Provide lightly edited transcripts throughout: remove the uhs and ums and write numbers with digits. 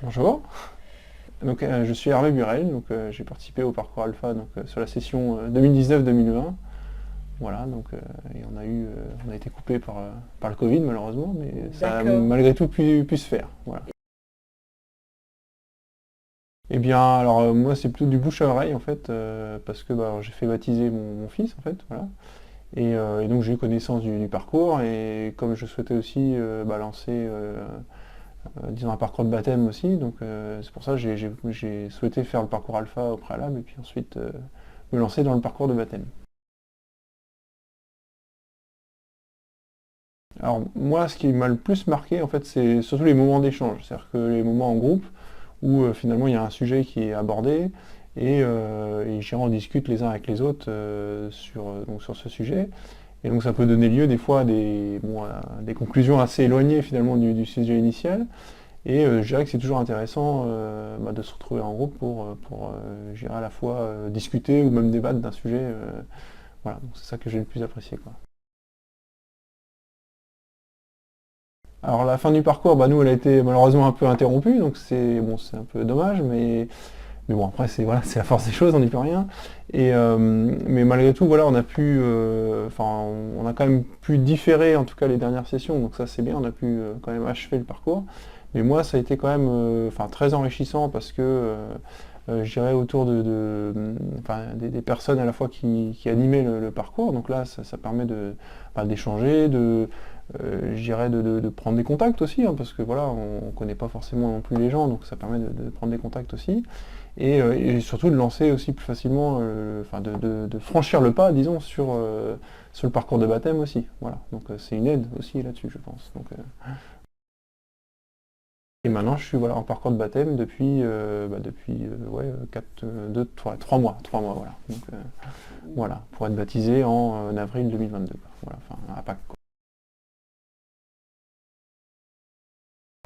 Bonjour, donc, je suis Hervé Burel, donc j'ai participé au parcours Alpha donc, sur la session 2019-2020. Voilà, donc et on a été coupé par le Covid malheureusement, mais ça a D'accord. malgré tout pu se faire. Voilà. Eh bien, alors moi c'est plutôt du bouche à oreille en fait, parce que alors, j'ai fait baptiser mon fils en fait, voilà. Et donc j'ai eu connaissance du parcours et comme je souhaitais aussi lancer disons un parcours de baptême aussi, donc c'est pour ça que j'ai souhaité faire le parcours alpha au préalable et puis ensuite me lancer dans le parcours de baptême. Alors moi ce qui m'a le plus marqué en fait c'est surtout les moments d'échange, c'est-à-dire que les moments en groupe où finalement il y a un sujet qui est abordé et on discute les uns avec les autres donc sur ce sujet. Et donc ça peut donner lieu des fois à des conclusions assez éloignées finalement du sujet initial. Et je dirais que c'est toujours intéressant de se retrouver en groupe je dirais à la fois discuter ou même débattre d'un sujet. Voilà, donc c'est ça que j'ai le plus apprécié, quoi. Alors la fin du parcours, nous, elle a été malheureusement un peu interrompue, donc c'est un peu dommage, mais bon après c'est la force des choses, on n'y peut rien. Mais malgré tout, voilà, on a quand même pu différer en tout cas les dernières sessions, donc ça c'est bien, on a pu quand même achever le parcours. Mais moi ça a été quand même très enrichissant parce que je dirais autour des personnes à la fois qui animaient le parcours, donc là ça permet d'échanger, je dirais de prendre des contacts aussi, hein, parce que voilà, on ne connaît pas forcément non plus les gens, donc ça permet de prendre des contacts aussi. Et surtout de lancer aussi plus facilement, de franchir le pas, disons, sur le parcours de baptême aussi. Voilà. Donc c'est une aide aussi là-dessus, je pense. Et maintenant, je suis voilà, en parcours de baptême depuis 3 mois. 3 mois, voilà. Donc voilà, pour être baptisé en avril 2022. Quoi. Voilà, enfin à Pâques. Quoi.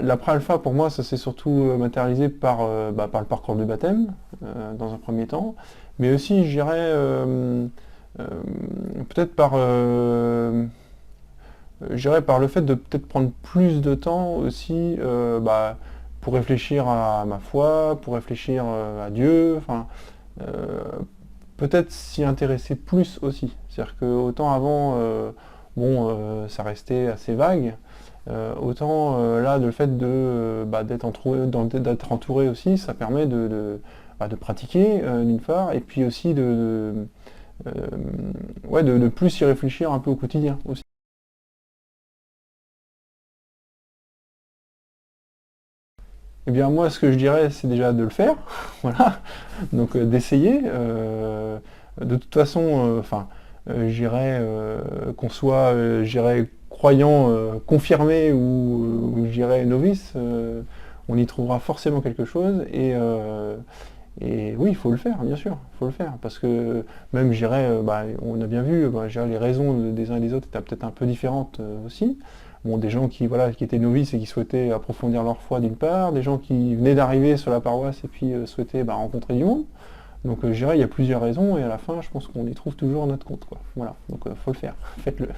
L'après-alpha, pour moi, ça s'est surtout matérialisé par le parcours de baptême, dans un premier temps, mais aussi, je dirais, euh, peut-être par le fait de peut-être prendre plus de temps aussi pour réfléchir à ma foi, pour réfléchir à Dieu, enfin, euh, peut-être s'y intéresser plus aussi. C'est-à-dire que autant avant, ça restait assez vague, autant là, le fait d'être entouré aussi, ça permet de pratiquer d'une part, et puis aussi euh, de plus y réfléchir un peu au quotidien aussi. Eh bien moi, ce que je dirais, c'est déjà de le faire, voilà, donc d'essayer. De toute façon, je dirais qu'on soit, je dirais, croyant confirmé ou je dirais novice, on y trouvera forcément quelque chose. Et oui, il faut le faire, bien sûr, il faut le faire, parce que même, je dirais, on a bien vu, je dirais, les raisons des uns et des autres étaient peut-être un peu différentes aussi. Bon, des gens qui étaient novices et qui souhaitaient approfondir leur foi d'une part, des gens qui venaient d'arriver sur la paroisse et puis souhaitaient rencontrer du monde. Donc je dirais, il y a plusieurs raisons et à la fin, je pense qu'on y trouve toujours notre compte, quoi. Voilà, donc faut le faire, faites-le.